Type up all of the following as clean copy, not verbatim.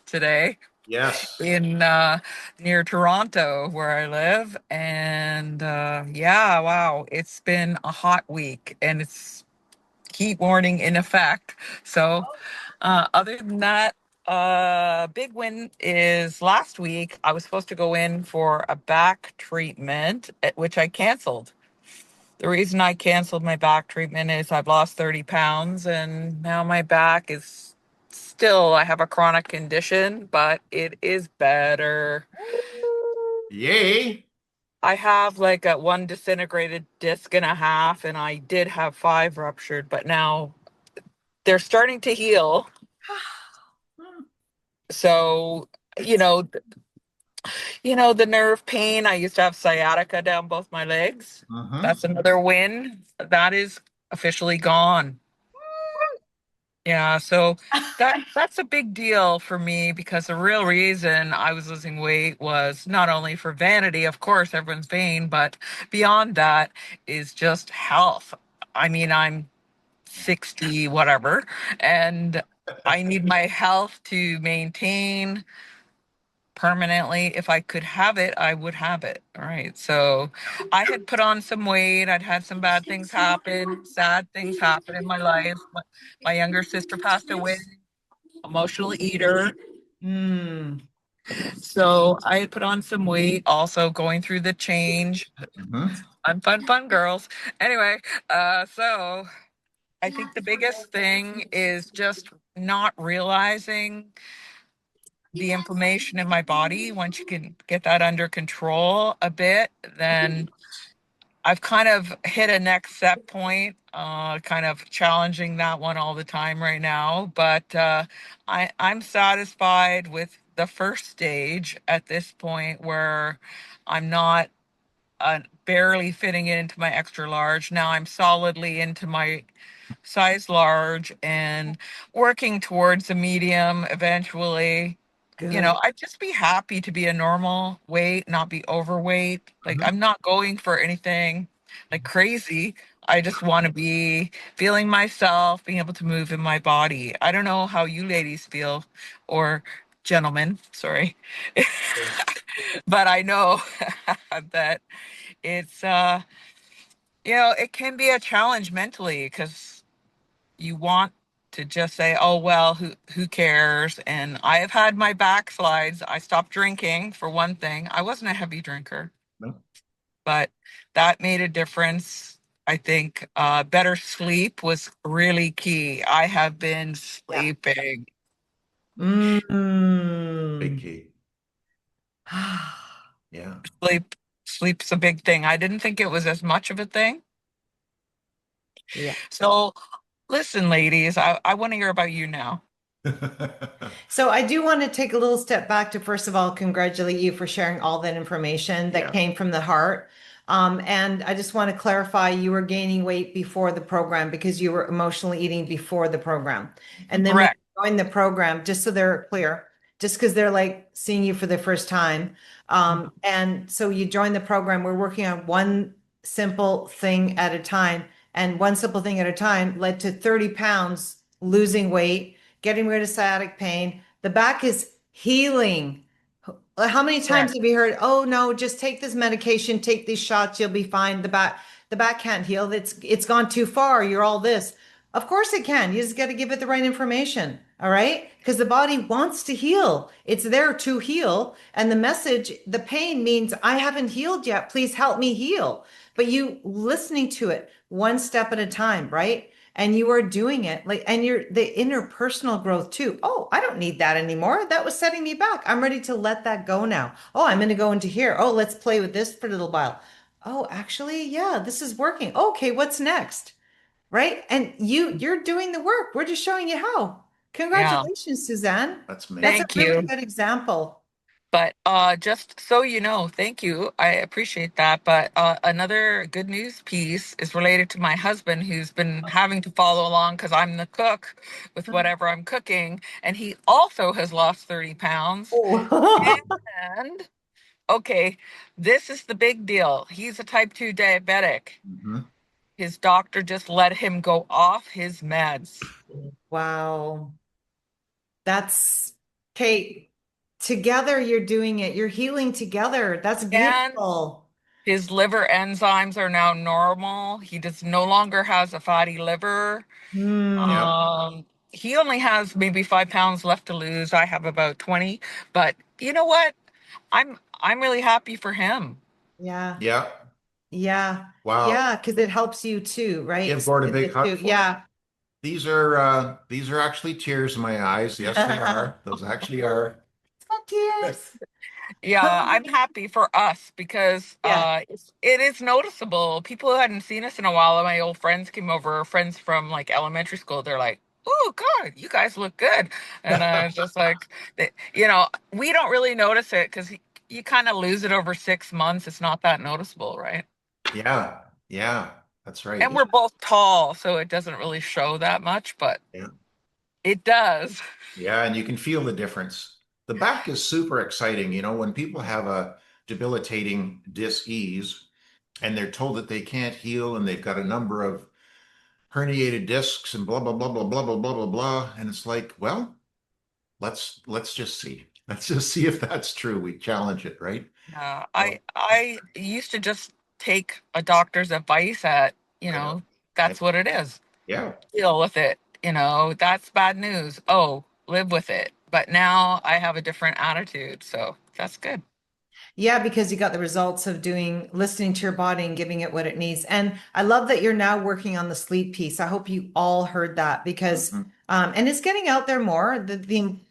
today Yes. in near Toronto where I live. And yeah, wow, it's been a hot week and it's heat warning in effect. So other than that, big win is last week I was supposed to go in for a back treatment, which I canceled. The reason I canceled my back treatment is I've lost 30 pounds and now my back is still, I have a chronic condition, but it is better. Yay. I have like a one disintegrated disc and a half, and I did have five ruptured, but now they're starting to heal. So, you know, the nerve pain, I used to have sciatica down both my legs. Uh-huh. That's another win. That is officially gone. Yeah, so that's a big deal for me because the real reason I was losing weight was not only for vanity, of course, everyone's vain, but beyond that is just health. I mean, I'm 60 whatever, and I need my health to maintain permanently. If I could have it, I would have it. All right. So I had put on some weight. I'd had some bad things happen, sad things happen in my life. My younger sister passed away, emotional eater. Mm. So I had put on some weight, also going through the change. Uh-huh. Fun, girls. Anyway, so I think the biggest thing is just not realizing the inflammation in my body. Once you can get that under control a bit, then I've kind of hit a next set point, kind of challenging that one all the time right now. But I'm satisfied with the first stage at this point where I'm not barely fitting it into my extra large. Now I'm solidly into my size large and working towards a medium eventually. Good. I'd just be happy to be a normal weight, not be overweight. Like, Uh-huh. I'm not going for anything like crazy. I just want to be feeling myself, being able to move in my body. I don't know how you ladies feel, or gentlemen, sorry. But I know that it's it can be a challenge mentally because you want to just say, oh well, who cares? And I have had my backslides. I stopped drinking for one thing. I wasn't a heavy drinker, No. but that made a difference. I think better sleep was really key. I have been Yeah. sleeping. Big Mm. key. Yeah. Sleep sleep's a big thing. I didn't think it was as much of a thing. Yeah. So listen, ladies, I want to hear about you now. So I do want to take a little step back to first of all congratulate you for sharing all that information that Yeah. came from the heart. And I just want to clarify you were gaining weight before the program because you were emotionally eating before the program. And then when Correct. you joined the program, just so they're clear, just because they're like seeing you for the first time. And so you joined the program, we're working on one simple thing at a time. And one simple thing at a time led to 30 pounds losing weight, getting rid of sciatic pain. The back is healing. How many times Correct. have you heard, "Oh no, just take this medication, take these shots, you'll be fine." The back can't heal. It's gone too far. You're all this. Of course it can. You just got to give it the right information. All right? Because the body wants to heal. It's there to heal. And the message, the pain means I haven't healed yet. Please help me heal. But you listening to it one step at a time, right? And you are doing it like, and you're the interpersonal growth too. Oh, I don't need that anymore. That was setting me back. I'm ready to let that go now. Oh, I'm going to go into here. Oh, let's play with this for a little while. Oh, actually, yeah, this is working. Okay, what's next? Right? And you're doing the work. We're just showing you how. Yeah. Congratulations, Suzanne. That's That's a amazing. Thank really you. good example. But just so you know, thank you. I appreciate that. But another good news piece is related to my husband, who's been having to follow along because I'm the cook with whatever I'm cooking. And he also has lost 30 pounds. Oh. And okay, this is the big deal. He's a type 2 diabetic. Mhm. His doctor just let him go off his meds. Wow. That's Kate, together you're doing it. You're healing together. That's And beautiful. his liver enzymes are now normal. He just no longer has a fatty liver. Hmm. Yep. He only has maybe 5 pounds left to lose. I have about 20. But you know what? I'm really happy for him. Yeah. Yeah. Yeah. Wow. Yeah. Because it helps you too, right? Give Gord a big The hug two. for me. Yeah. These are actually tears in my eyes. Yes, they are. Those actually are. Tears. Yeah, I'm happy for us because Yeah. it is noticeable. People who hadn't seen us in a while, my old friends came over, friends from like elementary school. They're like, "Oh God, you guys look good," and I was just like, we don't really notice it because you kind of lose it over 6 months. It's not that noticeable, right? Yeah. Yeah. That's right. And we're both tall, so it doesn't really show that much, but Yeah. it does. Yeah, and you can feel the difference. The back is super exciting. When people have a debilitating dis-ease and they're told that they can't heal and they've got a number of herniated discs and blah blah blah blah blah blah blah blah blah, and it's like, well, let's just see. Let's just see if that's true. We challenge it, right? I So, I used to just take a doctor's advice at, I know. I, that's what it is. yeah, Deal with it. That's bad news. Oh, live with it. But now I have a different attitude, so that's good. Yeah, because you got the results of listening to your body and giving it what it needs. And I love that you're now working on the sleep piece. I hope you all heard that because, mhm, and it's getting out there more, the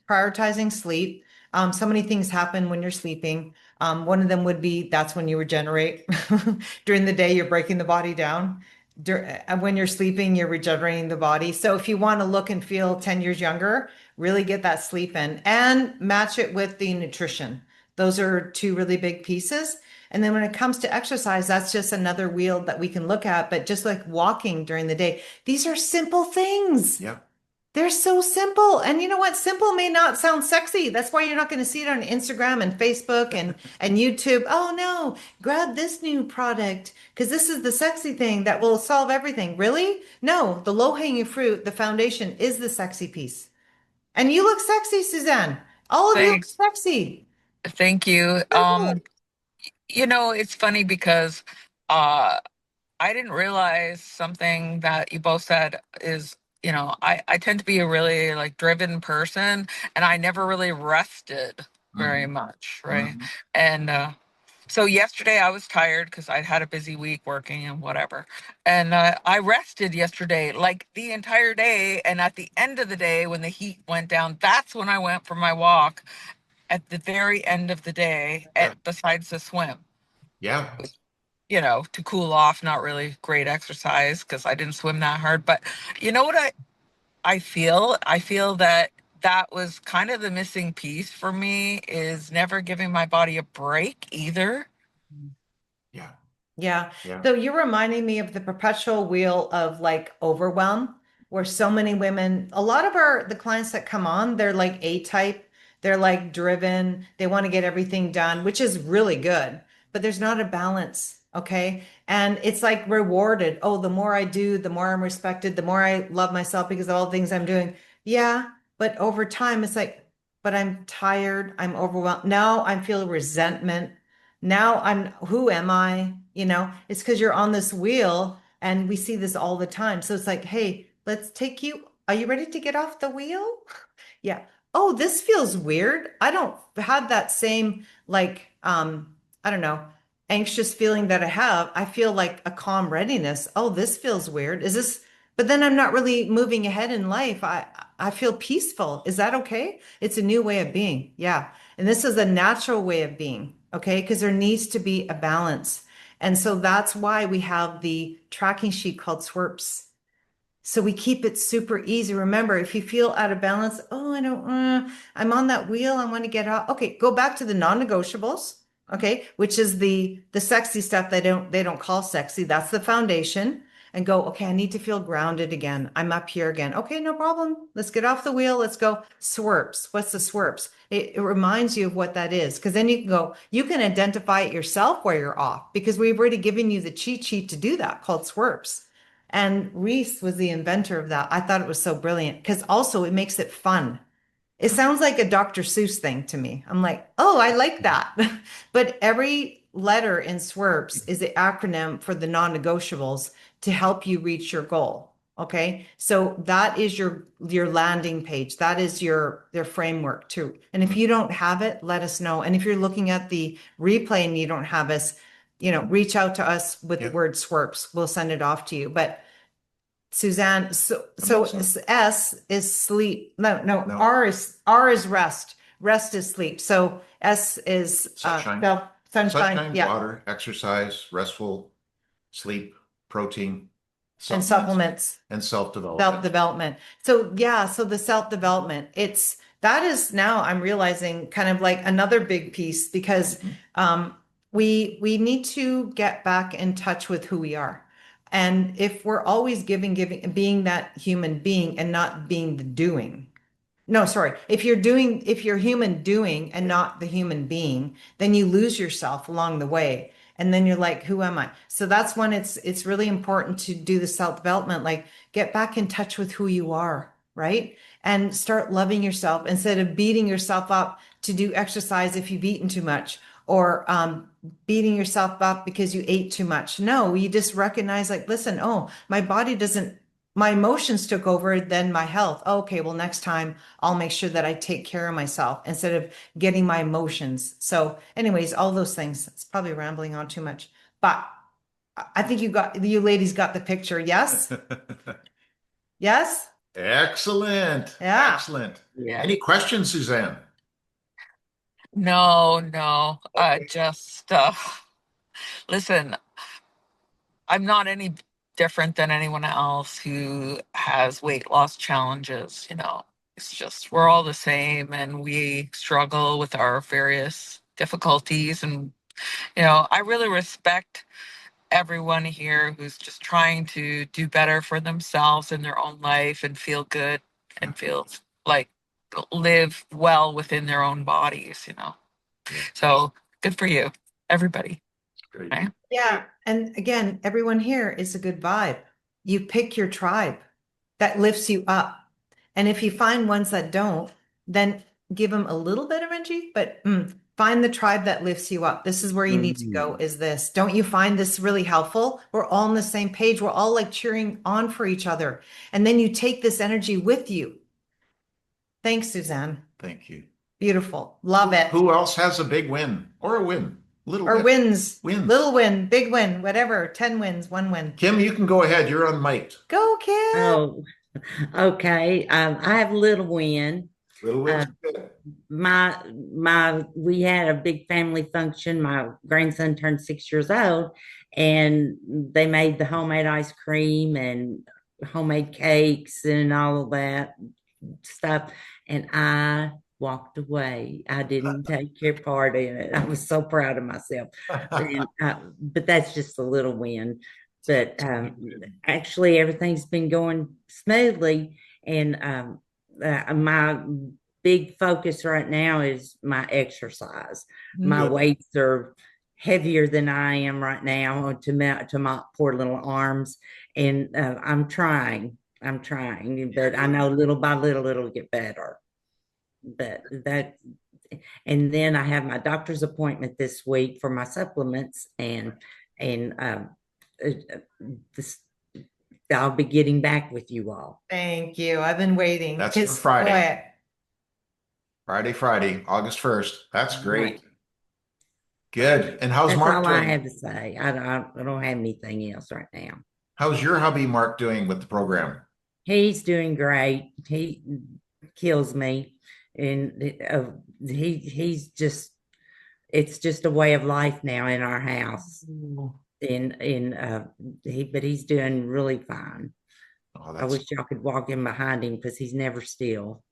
prioritizing sleep. So many things happen when you're sleeping. One of them would be that's when you regenerate. During the day, you're breaking the body down. When you're sleeping, you're regenerating the body. So if you want to look and feel 10 years younger, really get that sleep in and match it with the nutrition. Those are two really big pieces. And then when it comes to exercise, that's just another wheel that we can look at. But just like walking during the day, these are simple things. yeah, They're so simple. And you know what? Simple may not sound sexy. That's why you're not going to see it on Instagram and Facebook and YouTube. Oh no, grab this new product because this is the sexy thing that will solve everything. Really? No, the low-hanging fruit, the foundation is the sexy piece. And you look sexy, Suzanne. All of you look Thanks. sexy. Thank you. Simple. It's funny because uh I didn't realize something that you both said is, I tend to be a really like driven person and I never really rested very mhm, much, right? mhm, And so yesterday I was tired because I'd had a busy week working and whatever. And I rested yesterday, like the entire day. And at the end of the day, when the heat went down, that's when I went for my walk at the very end of the day, yeah, besides the swim, yeah, to cool off. Not really great exercise because I didn't swim that hard. But you know what I feel? I feel that that was kind of the missing piece for me is never giving my body a break either. yeah, Yeah. yeah, So you're reminding me of the perpetual wheel of like overwhelm, where so many women, a lot of the clients that come on, they're like A type. They're like driven. They want to get everything done, which is really good, but there's not a balance. Okay. And it's like rewarded. Oh, the more I do, the more I'm respected, the more I love myself because of all the things I'm doing. Yeah. But over time, it's like, but I'm tired. I'm overwhelmed. Now I'm feeling resentment. Now who am I? It's because you're on this wheel and we see this all the time. So it's like, hey, let's take you. Are you ready to get off the wheel? Yeah. Oh, this feels weird. I don't have that same I don't know, anxious feeling that I have. I feel like a calm readiness. Oh, this feels weird. But then I'm not really moving ahead in life. I feel peaceful. Is that okay? It's a new way of being. Yeah. And this is a natural way of being. Okay. Because there needs to be a balance. And so that's why we have the tracking sheet called SWIRPS. So we keep it super easy. Remember, if you feel out of balance, oh, I'm on that wheel. I want to get off. Okay, go back to the non-negotiables. Okay, which is the sexy stuff they don't call sexy. That's the foundation. And go, okay, I need to feel grounded again. I'm up here again. Okay, no problem. Let's get off the wheel. Let's go. SWIRPs. What's the SWIRPs? It reminds you of what that is. Because then you can identify it yourself where you're off because we've already given you the cheat sheet to do that called SWIRPs. And Reese was the inventor of that. I thought it was so brilliant because also it makes it fun. It sounds like a Dr. Seuss thing to me. I'm like, oh, I like that. But every letter in SWIRPS is the acronym for the non-negotiables to help you reach your goal. Okay. So that is your landing page. That is your framework too. And if you don't have it, let us know. And if you're looking at the replay and you don't have us, reach out to us with the Yep. word SWIRPS. We'll send it off to you. But Suzanne, so Amazing. S is sleep. No, No. R is rest. Rest is sleep. So S is Sunshine. sunshine, Sunshine, yeah, water, exercise, restful sleep, protein, and supplements, supplements. and self-development. Self-development. So yeah, so the self-development, that is now I'm realizing kind of like another big piece because Mhm. we need to get back in touch with who we are. And if we're always giving, being that human being and not being the doing, no, sorry. If you're human doing and Yeah. not the human being, then you lose yourself along the way. And then you're like, who am I? So that's when it's really important to do the self-development, like get back in touch with who you are, right? And start loving yourself instead of beating yourself up to do exercise if you've eaten too much or beating yourself up because you ate too much. No, you just recognize like, listen, oh, my body doesn't my emotions took over than my health. Okay, well, next time I'll make sure that I take care of myself instead of getting my emotions. So, anyways, all those things. It's probably rambling on too much, but I think you ladies got the picture. Yes? Yes? Excellent. Yeah. Excellent. Yeah. Any questions, Suzanne? No, no. Okay. Just listen, I'm not any different than anyone else who has weight loss challenges, you know. It's just we're all the same and we struggle with our various difficulties and I really respect everyone here who's just trying to do better for themselves in their own life and feel good and feel like live well within their own bodies, you know. Yeah, So good for you, everybody. great. Right? Yeah. And again, everyone here is a good vibe. You pick your tribe that lifts you up. And if you find ones that don't, then give them a little bit of energy, but find the tribe that lifts you up. This is where you need to go, Mm. is this. Don't you find this really helpful? We're all on the same page. We're all like cheering on for each other. And then you take this energy with you. Thanks, Suzanne. Thank you. Beautiful. Love it. Who else has a big win or a win? Little Or win. wins, Wins. little win, big win, whatever. 10 wins, one win. Kim, you can go ahead. You're unmiked. Go, kid. Oh, okay. I have a little win. Little wins Uh, are good. we had a big family function. My grandson turned 6 years old, and they made the homemade ice cream and homemade cakes and all of that stuff. And I walked away. I didn't take your part in it. I was so proud of myself. And but that's just a little win. But actually, everything's been going smoothly, and my big focus right now is my exercise. My Mm. Good. weights are heavier than I am right now to my poor little arms, and I'm trying. I'm trying, but I know little by little it'll get better. But that, and then I have my doctor's appointment this week for my supplements, and uh, this, I'll be getting back with you all. Thank you. I've been waiting. That's for Go Friday. ahead. Friday, August 1st. That's great. Right. Good. And how's That's Mark all I doing? have to say. I don't have anything else right now. How's your hubby Mark doing with the program? He's doing great. He kills me, and he's just, it's just a way of life now in our house. But he's doing really fine. Oh, I wish y'all could walk in behind him because he's never still.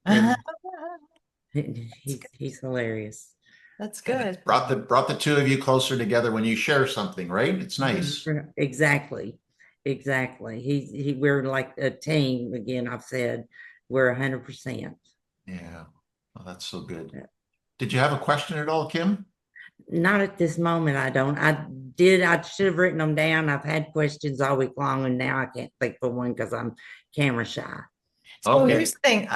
good. He's hilarious. That's And good. it brought the two of you closer together when you share something, right? It's nice. Exactly. We're like a team again. I've said we're 100%. Yeah. Oh, that's so good. Did you have a question at all, Kim? Not at this moment. I don't. I should have written them down. I've had questions all week long, and now I can't think of one because I'm camera shy. So Okay. here's the thing.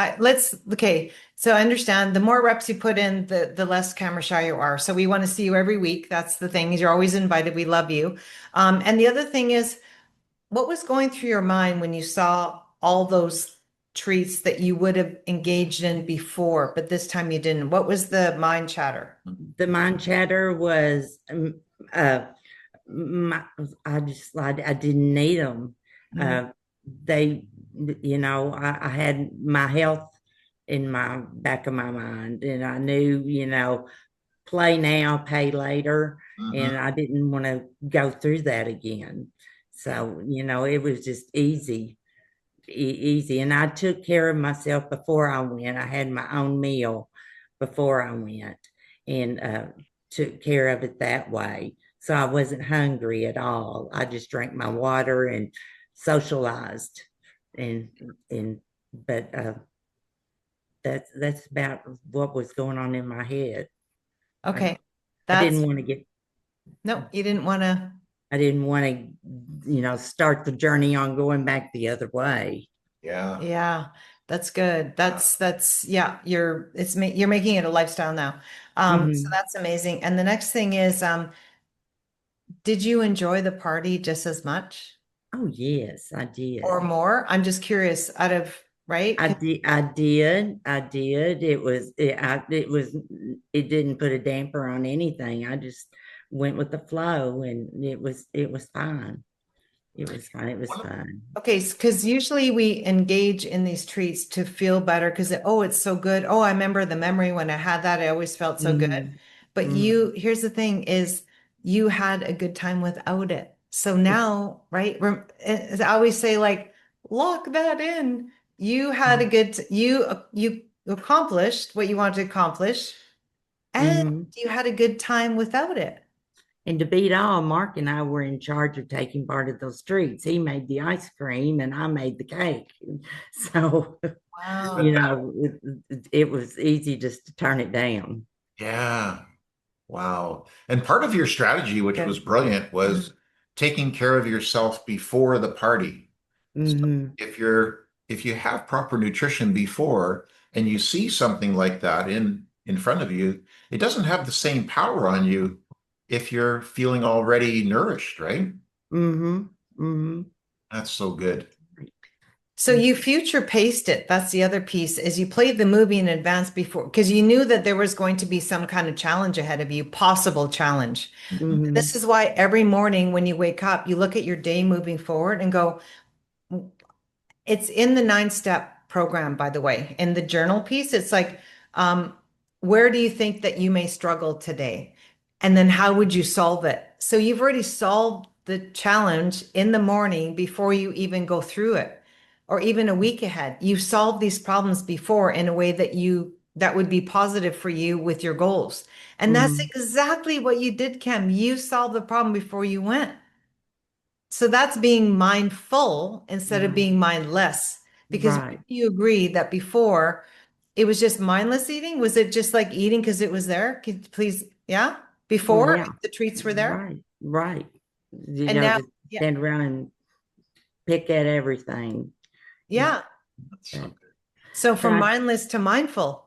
Okay. So I understand the more reps you put in, the less camera shy you are. So we want to see you every week. That's the thing. You're always invited. We love you. And the other thing is, what was going through your mind when you saw all those treats that you would have engaged in before, but this time you didn't? What was the mind chatter? The mind chatter was, uh, my, I didn't need them. Mhm. Uh, they, I had my health in my back of my mind, and I knew, play now, pay later, Mhm. and I didn't want to go through that again. So, it was just easy. And I took care of myself before I went. I had my own meal before I went, and took care of it that way. So I wasn't hungry at all. I just drank my water and socialized, and and but that's about what was going on in my head. I, Okay. I didn't That's want to get no, you didn't want to. I didn't want to, start the journey on going back the other way. Yeah. Yeah, that's good. Yeah, you're making it a lifestyle now. So Hmm. that's amazing. And the next thing is, did you enjoy the party just as much Oh yes, I or did. more? I'm just curious, out of, right? I did. I did. I did. It didn't put a damper on anything. I just went with the flow, and it was fine. It was fine. It was One of, fine. Okay, because usually we engage in these treats to feel better because, oh, it's so good. Oh, I remember the memory when I had that. I always felt so good. Hmm. But Hmm. here's the thing is you had a good time without it. So now, right? As I always say, like, lock that in. You had a good, you accomplished what you wanted to accomplish, and Hmm. you had a good time without it. And to beat all, Mark and I were in charge of taking part of those treats. He made the ice cream, and I made the cake. So, Wow. it was easy just to turn it down. yeah. Wow. And part of your strategy, which was Good. brilliant, Mhm. was taking care of yourself before the party. So Hmm. if you have proper nutrition before and you see something like that in front of you, it doesn't have the same power on you if you're feeling already nourished, right? Hmm. Hmm. That's so good. So you future paced it. That's the other piece is you played the movie in advance before because you knew that there was going to be some kind of challenge ahead of you, possible challenge. Mhm. This Hmm. is why every morning when you wake up, you look at your day moving forward and go, it's in the 9 step program, by the way. In the journal piece, it's like, um, where do you think that you may struggle today? And then how would you solve it? So you've already solved the challenge in the morning before you even go through it, or even a week ahead. You solved these problems before in a way that would be positive for you with your goals. And that's Hmm. exactly what you did, Kim. You solved the problem before you went. So that's being mindful instead of Right. being mindless. Because Right. you agree that before it was just mindless eating? Was it just like eating because it was there? Could you please, yeah? Oh, Before yeah. the treats were there? Right. Right. And now, Just yeah, stand around and pick at everything. Yeah. yeah. That's so But, good. So but from mindless to mindful.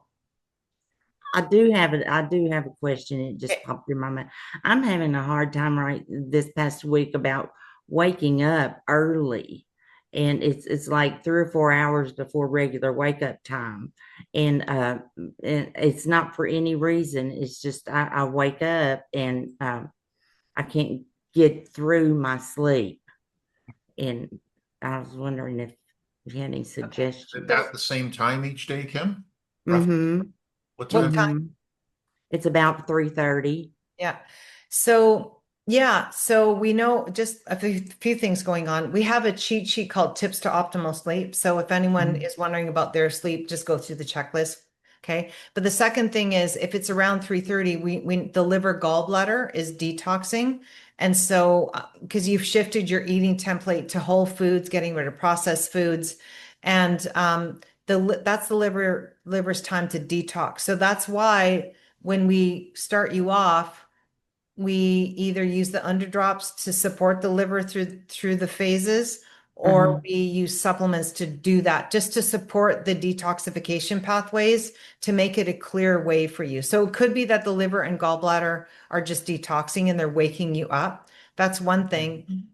I do have a question. It just popped in my mind. I'm having a hard time right this past week about waking up early. And it's like 3 or 4 hours before regular wake up time. And it's not for any reason. It's just I wake up and I can't get through my sleep. And I was wondering if you had any Is it suggestions. So at the same time each day, Kim? Roughly? Mm-hmm. What what time? time? Mm-hmm. It's about 3:30. Yeah. So, yeah. So we know just a few things going on. We have a cheat sheet called Tips to Optimal Sleep. So if anyone Mm-hmm. is wondering about their sleep, just go through the checklist. Okay. But the second thing is if it's around 3:30, we the liver gallbladder is detoxing. And so because you've shifted your eating template to whole foods, getting rid of processed foods, and that's the liver's time to detox. So that's why when we start you off, we either use the underdrops to support the liver through the phases, or we use supplements to do that, just to support the detoxification pathways to make it a clear way for you. So it could be that the liver and gallbladder are just detoxing and they're waking you up. That's one thing.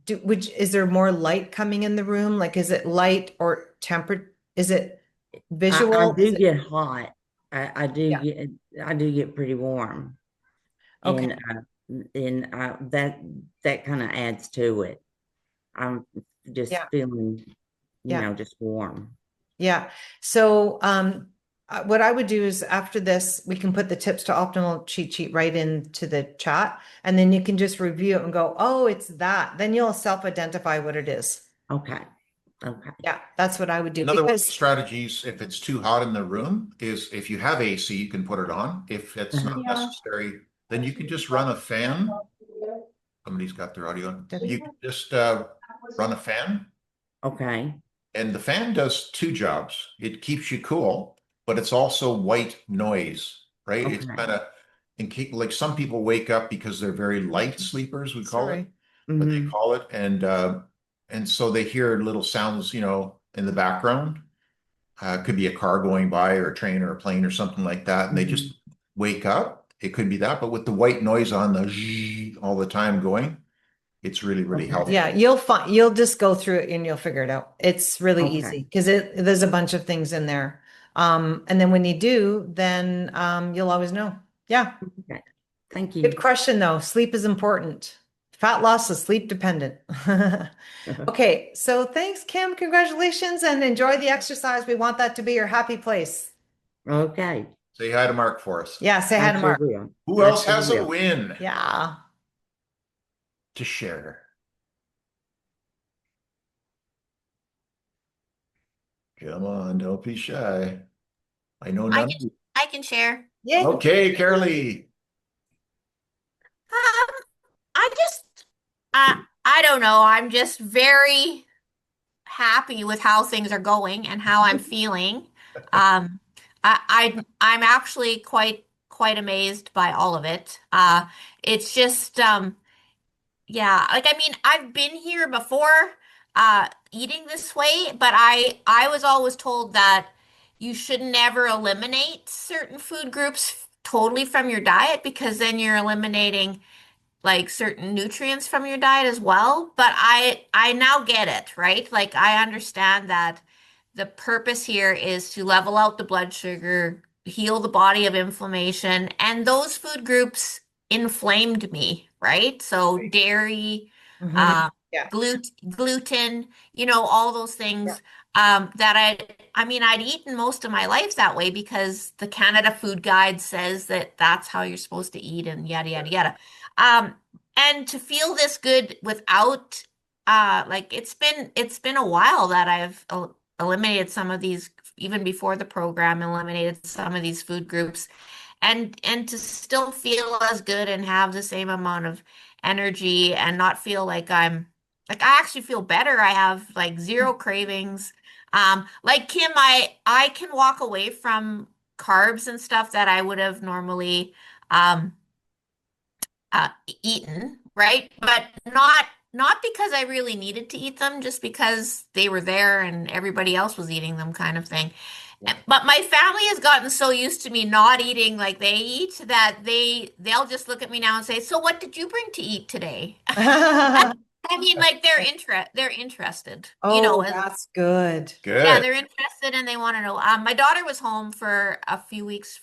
Is there more light coming in the room? Like, is it light or temperate? Is it I visual? do get hot. I do Yeah. get I do get pretty warm, Okay. and that kind of adds to it. I'm just Yeah. feeling, Yeah. just warm. Yeah. So, what I would do is after this, we can put the tips to optimal cheat sheet right into the chat, and then you can just review it and go, oh, it's that. Then you'll self-identify what it is. Okay. Okay. Yeah, that's what I would do Another one of the because strategies, if it's too hot in the room, is if you have AC, you can put it on. If it's not Uh-huh. necessary, then you can just run a fan. Somebody's got their audio on. Debbie? You can just run a fan, Okay. and the fan does two jobs. It keeps you cool, but it's also white noise, right? It's Okay. kind of like some people wake up because they're very light sleepers, we call it, Sorry. but they Mhm. call it, and so they hear little sounds, in the background. Could be a car going by or a train or a plane or something like that, and they just wake up. It could be that, but with the white noise on the zzzz all the time going, it's really, really Okay. helpful. Yeah, you'll just go through it and you'll figure it out. It's really Okay. easy because there's a bunch of things in there. And then when you do, then you'll always know. Yeah. Okay. Thank Good you. question though. Sleep is important. Fat loss is sleep dependent. Okay, so thanks, Kim. Congratulations and enjoy the exercise. We want that to be your happy place. Okay. Say hi to Mark for us. Yeah, say hi I to sure Mark. will. Who I else sure has a will. win Yeah. to share? Come on, don't be shy. I know I none of can you. I can share. Yay. Okay, Carolee. Um, I just I don't know. I'm just very happy with how things are going and how I'm feeling. Um, I'm actually quite amazed by all of it. It's just yeah, like I mean, I've been here before eating this way, but I was always told that you should never eliminate certain food groups totally from your diet because then you're eliminating like certain nutrients from your diet as well. But I now get it, right? Like I understand that the purpose here is to level out the blood sugar, heal the body of inflammation, and those food groups inflamed me, right? So dairy, Mhm. uh, Yeah. gluten, all those Yeah. things that I mean, I'd eaten most of my life that way because the Canada Food Guide says that that's how you're supposed to eat and yada, yada, yada. Um, and to feel this good without, like it's been a while that I've eliminated some of these, even before the program, eliminated some of these food groups, and to still feel as good and have the same amount of energy and not feel like I actually feel better. I have like zero cravings. Like Kim, I can walk away from carbs and stuff that I would have normally um uh, eaten, right? But not because I really needed to eat them, just because they were there and everybody else was eating them, kind of thing. But my family has gotten so used to me not eating like they eat that they'll just look at me now and say, "So what did you bring to eat today?" I mean, like they're interested, Oh, as that's good. yeah, Good. they're interested and they want to know. My daughter was home for a few weeks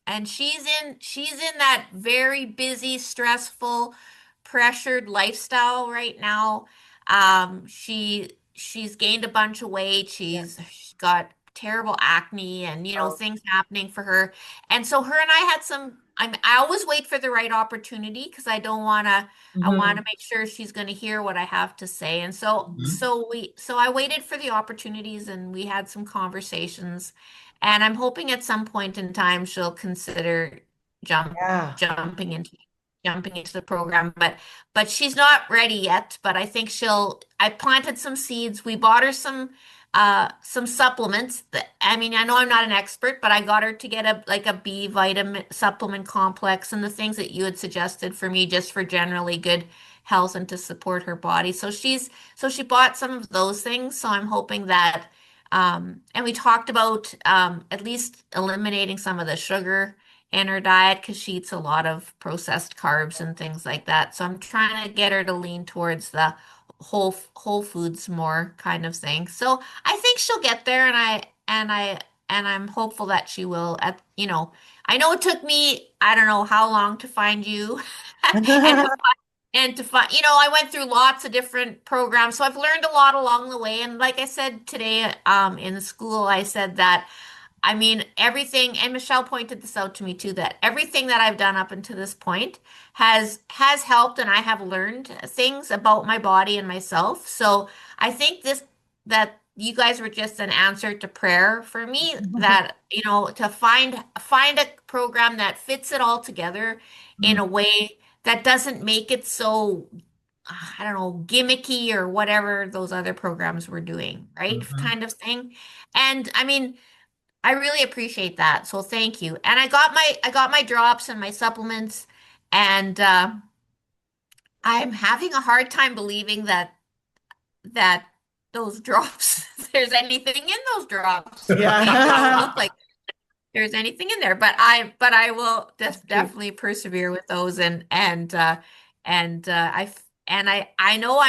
and she's in that very busy, stressful, pressured lifestyle right now. She's gained a bunch of weight. Yeah. She's got terrible acne and Oh. things happening for her. And so her and I had some. I always wait for the right opportunity because I don't want to. I want Mhm. to make sure she's going to hear what I have to say. And so Mhm. so I waited for the opportunities and we had some conversations. And I'm hoping at some point in time she'll consider jump Yeah. jumping into jumping into the program. But she's not ready yet. But I think I planted some seeds. We bought her some supplements that, I mean, I know I'm not an expert, but I got her to get a B vitamin supplement complex and the things that you had suggested for me just for generally good health and to support her body. So she bought some of those things. So I'm hoping that and we talked about at least eliminating some of the sugar in her diet because she eats a lot of processed carbs and things like that. So I'm trying to get her to lean towards the whole foods more kind of thing. So I think she'll get there, and I'm hopeful that she will. I know it took me I don't know how long to find you, and to find, I went through lots of different programs, so I've learned a lot along the way. And like I said today, in school, I said that I mean, everything, and Michelle pointed this out to me too, that everything that I've done up until this point has helped, and I have learned things about my body and myself. So I think that you guys were just an answer to prayer for me, that, to find a program that fits it all together in Mm. a way that doesn't make it so, I don't know, gimmicky or whatever those other programs were doing, right? Mhm. Kind of thing. And I mean, I really appreciate that. So thank you. And I got my drops and my supplements, and I'm having a hard time believing that those drops there's anything in those drops. It doesn't Yeah. look like there's anything in there, but I will That's cute. definitely persevere with those, and I know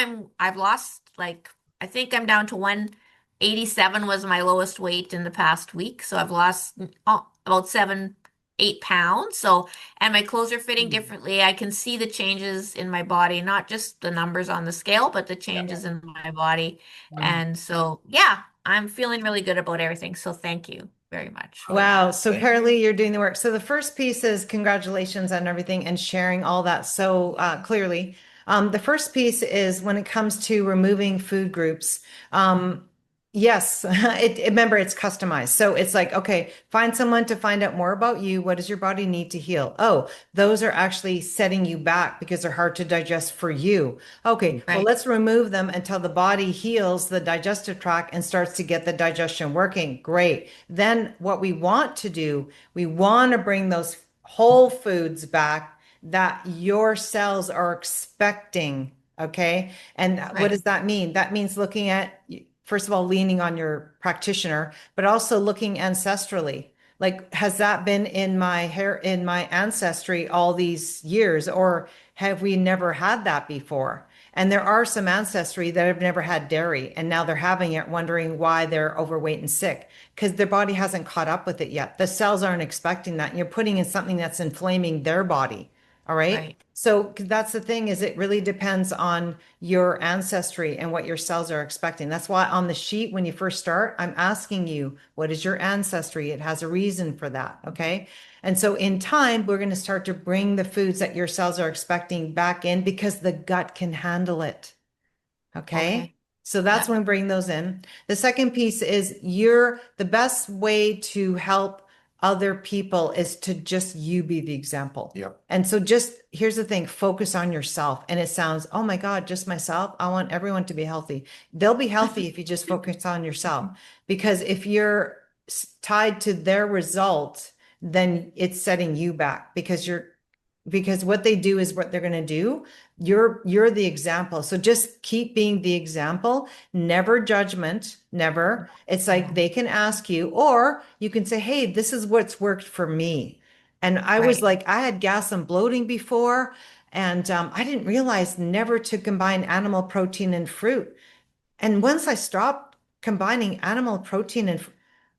I've lost, like, I think I'm down to 187 was my lowest weight in the past week, so I've lost about 7, 8 pounds. So, and my clothes are fitting differently. I can see the changes in my body, not just the numbers on the scale, but the changes in my body. Wow. And so, yeah, I'm feeling really good about everything. So thank you very much for that. Wow. So Carolee, you're doing the work. So the first piece is congratulations on everything and sharing all that so clearly. The first piece is when it comes to removing food groups. Yes, remember it's customized. So it's like, okay, find someone to find out more about you. What does your body need to heal? Oh, those are actually setting you back because they're hard to digest for you. Okay, well, Right. let's remove them until the body heals the digestive tract and starts to get the digestion working. Great. Then what we want to do, we want to bring those whole foods back that your cells are expecting. Okay. And what Right. does that mean? That means looking at, first of all, leaning on your practitioner, but also looking ancestrally. Like, has that been in my hair, in my ancestry all these years, or have we never had that before? And there are some ancestry that have never had dairy, and now they're having it, wondering why they're overweight and sick because their body hasn't caught up with it yet. The cells aren't expecting that. And you're putting in something that's inflaming their body. All right. Right. So that's the thing, is it really depends on your ancestry and what your cells are expecting. That's why on the sheet, when you first start, I'm asking you, what is your ancestry? It has a reason for that. Okay. And so in time, we're going to start to bring the foods that your cells are expecting back in because the gut can handle it. Okay. Okay. So that's Yeah. when we bring those in. The second piece is the best way to help other people is to just you be the example. Yep. And so just here's the thing, focus on yourself. And it sounds, oh my God, just myself. I want everyone to be healthy. They'll be healthy if you just focus on yourself. Because if you're tied to their result, then it's setting you back because what they do is what they're going to do. You're the example. So just keep being the example, never judgment, never. It's like they can ask you, or you can say, hey, this is what's worked for me. And I was Right. like, I had gas and bloating before, and I didn't realize never to combine animal protein and fruit. And once I stopped combining animal protein and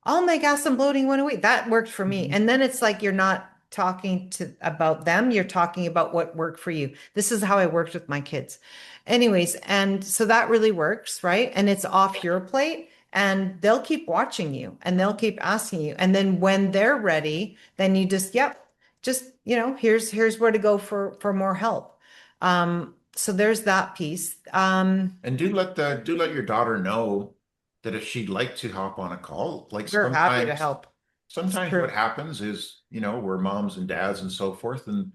all my gas and bloating went away. That worked for me. Mhm. And then it's like you're not talking to about them, you're talking about what worked for you. This is how I worked with my kids. Anyways, and so that really works, right? And it's off your plate and they'll keep watching you and they'll keep asking you. And then when they're ready, then you just, yep, just, here's where to go for more help. So there's that piece. And do let your daughter know that if she'd like to hop on a call, like We're happy to sometimes help. It's sometimes what true. happens is, we're moms and dads and so forth, and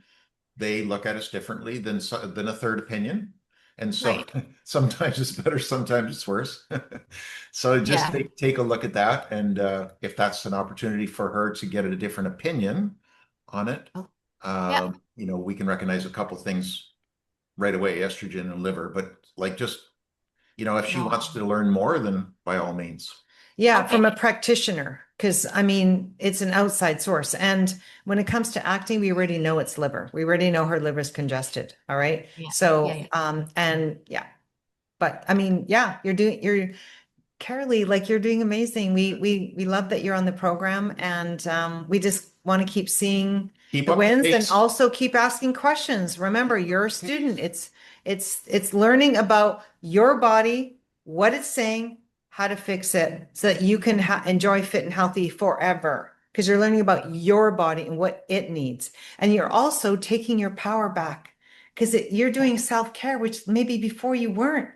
they look at us differently than a third opinion. And so Right. sometimes it's better, sometimes it's worse. So just Yeah. take a look at that. And if that's an opportunity for her to get a different opinion on it, Oh, yeah. we can recognize a couple things right away, estrogen and liver, but like just, if she wants No. to learn more, then by all means. Yeah, Okay. from a practitioner, because I mean, it's an outside source. And when it comes to acting, we already know it's liver. We already know her liver's congested. All right. Yeah. Yeah. So, Yeah. and yeah, but I mean, yeah, you're Carolee, like you're doing amazing. We love that you're on the program, and we just want to keep seeing Keep the up the wins and pace. also keep asking questions. Remember, you're a student. It's learning about your body, what it's saying, how to fix it, so that you can enjoy fit and healthy forever. Because you're learning about your body and what it needs, and you're also taking your power back because you're doing self-care, which maybe before you weren't.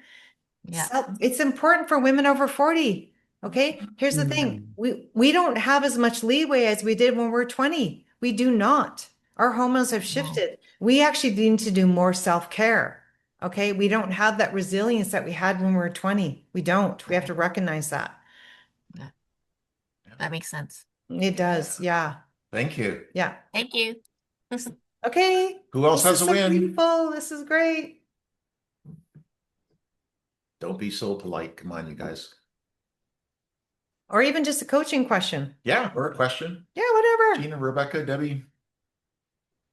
Yeah. So it's important for women over 40. Okay. Here's the thing. Mm. We don't have as much leeway as we did when we were 20. We do not. Our hormones have No. shifted. We actually need to do more self-care. Okay. We don't have that resilience that we had when we were 20. We don't. We have to recognize that. Yeah. That makes sense. It does. Yeah. Thank you. Yeah. Thank you. Okay. Who else This has is a so win? beautiful. This is great. Don't be so polite. Come on, you guys. Or even just a coaching question. Yeah, or a question. Yeah, whatever. Gina, Rebecca, Debbie.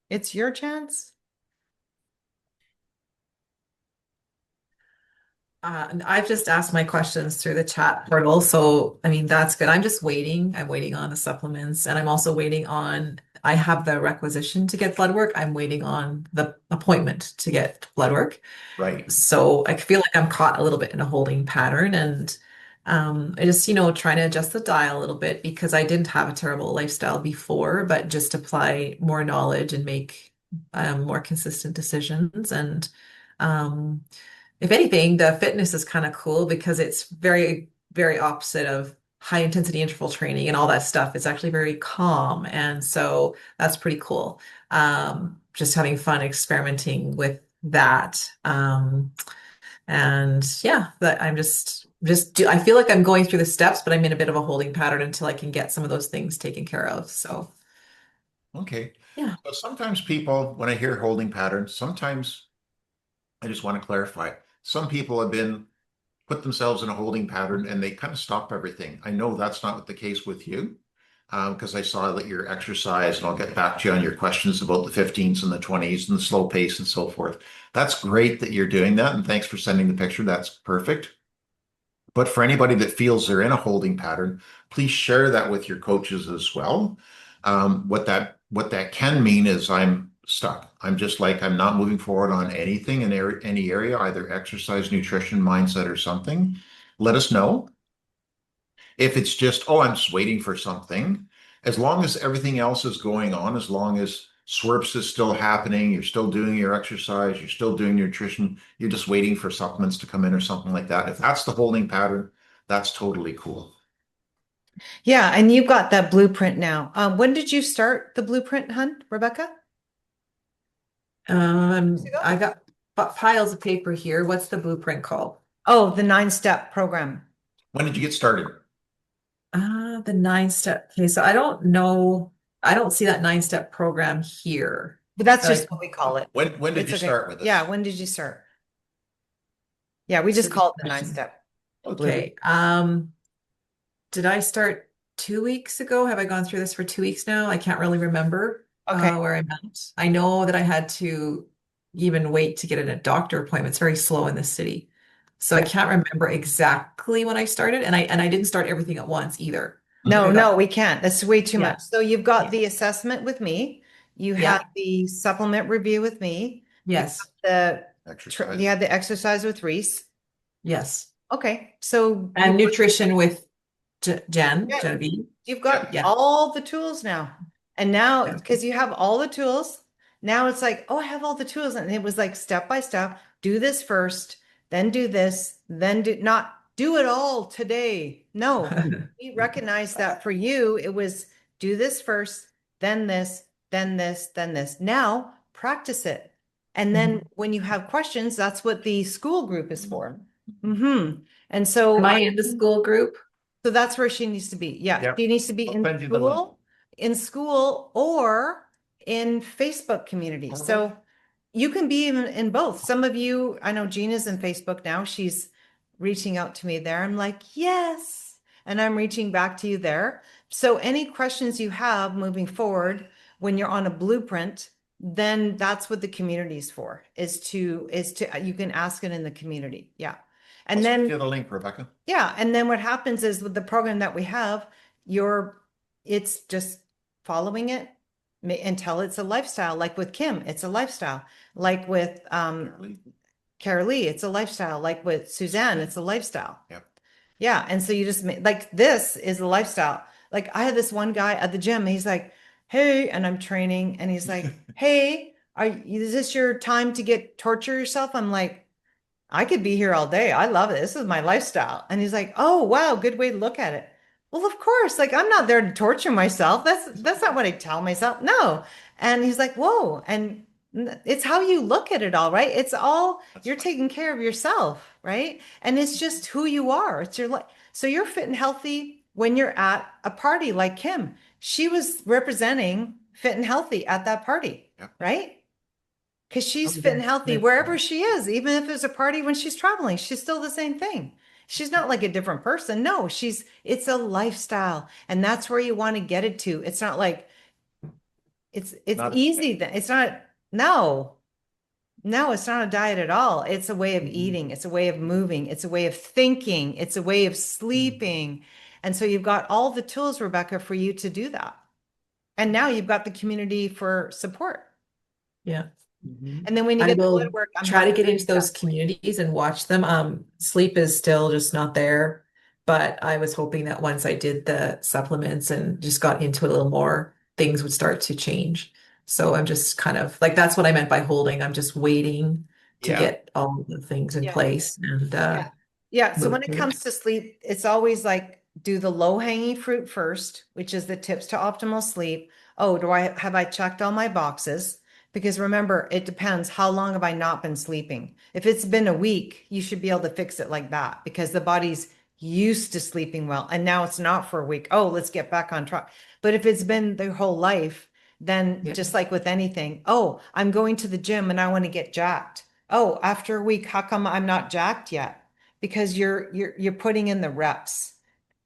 It's your chance. And I've just asked my questions through the chat portal. So, I mean, that's good. I'm just waiting. I'm waiting on the supplements and I'm also waiting on, I have the requisition to get blood work. I'm waiting on the appointment to get blood work. Right. So I feel like I'm caught a little bit in a holding pattern and I just, trying to adjust the dial a little bit because I didn't have a terrible lifestyle before, but just apply more knowledge and make more consistent decisions. And um, if anything, the fitness is kind of cool because it's very, very opposite of high intensity interval training and all that stuff. It's actually very calm. And so that's pretty cool. Just having fun experimenting with that. And yeah, that I'm I feel like I'm going through the steps, but I'm in a bit of a holding pattern until I can get some of those things taken care of. So Okay. yeah. So sometimes people, when I hear holding patterns, sometimes I just want to clarify. Some people have put themselves in a holding pattern and they kind of stop everything. I know that's not the case with you, because I saw that your exercise, and I'll get back to you on your questions about the 15s and the 20s and the slow pace and so forth. That's great that you're doing that, and thanks for sending the picture. That's perfect. But for anybody that feels they're in a holding pattern, please share that with your coaches as well. What that can mean is I'm stuck. I'm not moving forward on anything in any area, either exercise, nutrition, mindset, or something. Let us know. If it's just, oh, I'm just waiting for something, as long as everything else is going on, as long as SWIRPS is still happening, you're still doing your exercise, you're still doing your nutrition, you're just waiting for supplements to come in or something like that. If that's the holding pattern, that's totally cool. Yeah, and you've got that blueprint now. When did you start the blueprint, hun, Rebecca? Ago? I got piles of paper here. What's the blueprint called? Oh, the 9-step program. When did you get started? The 9-step. Okay, so I don't know. I don't see that 9-step program here. But that's Like, just what we call it. When did It's you okay. start with this? Yeah, when did you start? Yeah, we just call it the 9-step. okay. Did I start 2 weeks ago? Have I gone through this for 2 weeks now? I can't really remember Okay. where I'm at. I know that I had to even wait to get a doctor appointment. It's very slow in this city. So I can't remember exactly when I started, and I didn't start everything at once either. No, we can't. That's way too Yeah. much. So you've got Yeah. the assessment with me. You Yeah. had the supplement review with me. Yes. You Exercise. had the exercise with Reese. Yes. Okay, so And nutrition with Yeah. Genevieve. you've got Yeah. all the tools now. And now, Yeah. because you have all the tools, now it's like, oh, I have all the tools. And it was like step by step, do this first, then do this, then not do it all today. No, we recognize that for you, it was do this first, then this, then this, then this. Now practice it. And then when you have questions, that's what the school group is for. And so Am I in the school group? so that's where she needs to be. Yeah, Yep. she needs to be I'll in send you the link. school or in Facebook community. So You can be in both. Some of you, I know Gina's in Facebook now. She's reaching out to me there. I'm like, yes. And I'm reaching back to you there. So any questions you have moving forward when you're on a blueprint, then that's what the community is for, is to you can ask it in the community. Yeah. And I'll send then you the link, Rebecca. yeah, and then what happens is with the program that we have, it's just following it until it's a lifestyle. Like with Kim, it's a lifestyle. Like with Carolee. Carolee, it's a lifestyle. Like with Suzanne, it's a lifestyle. Yep. Yeah, and so you just like this is a lifestyle. Like I had this one guy at the gym, he's like, "Hey," and I'm training, and he's like, "Hey, is this your time to torture yourself?" I'm like, I could be here all day. I love it. This is my lifestyle. And he's like, "Oh, wow, good way to look at it." Well, of course, like I'm not there to torture myself. That's not what I tell myself. No. And he's like, "Whoa." And it's how you look at it all, right? It's all you're taking care of yourself, right? And it's just who you are. It's your life. So you're fit and healthy when you're at a party like Kim. She was representing fit and healthy at that party, Yep. right? Because she's Oh, fit and yeah. healthy Like, wherever she is, even if it's a party when she's traveling, she's still the same thing. She's not like a different person. No, it's a lifestyle. And that's where you want to get it to. It's not like it's Not- easy. It's not, no, no, it's not a diet at all. It's a way of Mhm. eating. It's a way of moving. It's a way of thinking. It's a way of sleeping. And so you've got all the tools, Rebecca, for you to do that. And now you've got the community for support. Yeah. And then when you I get the blood will work, I'm try to happy get to into do that. those communities and watch them. Sleep is still just not there, but I was hoping that once I did the supplements and just got into it a little more, things would start to change. So I'm just kind of like that's what I meant by holding. I'm just waiting to Yeah. get all the things in Yeah. place and Yeah. Yeah. So when move it through it. comes to sleep, it's always like do the low hanging fruit first, which is the tips to optimal sleep. Oh, have I checked all my boxes? Because remember, it depends. How long have I not been sleeping? If it's been a week, you should be able to fix it like that because the body's used to sleeping well. And now it's not for a week. Oh, let's get back on track. But if it's been their whole life, then Yeah. just like with anything, oh, I'm going to the gym and I want to get jacked. Oh, after a week, how come I'm not jacked yet? Because you're putting in the reps.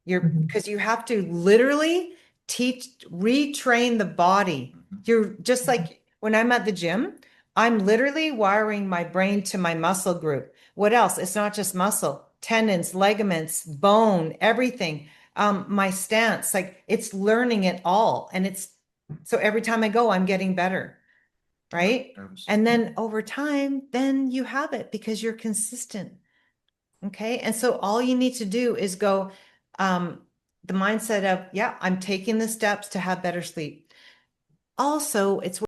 Mhm. Because you have to literally retrain the body. You're just like when I'm at the gym, I'm literally wiring my brain to my muscle group. What else? It's not just muscle, tendons, ligaments, bone, everything. My stance, like it's learning it all. And so every time I go, I'm getting better. Right. And then over time, then you have it because you're consistent. Okay. And so all you need to do is go, the mindset of, yeah, I'm taking the steps to have better sleep. Also, it's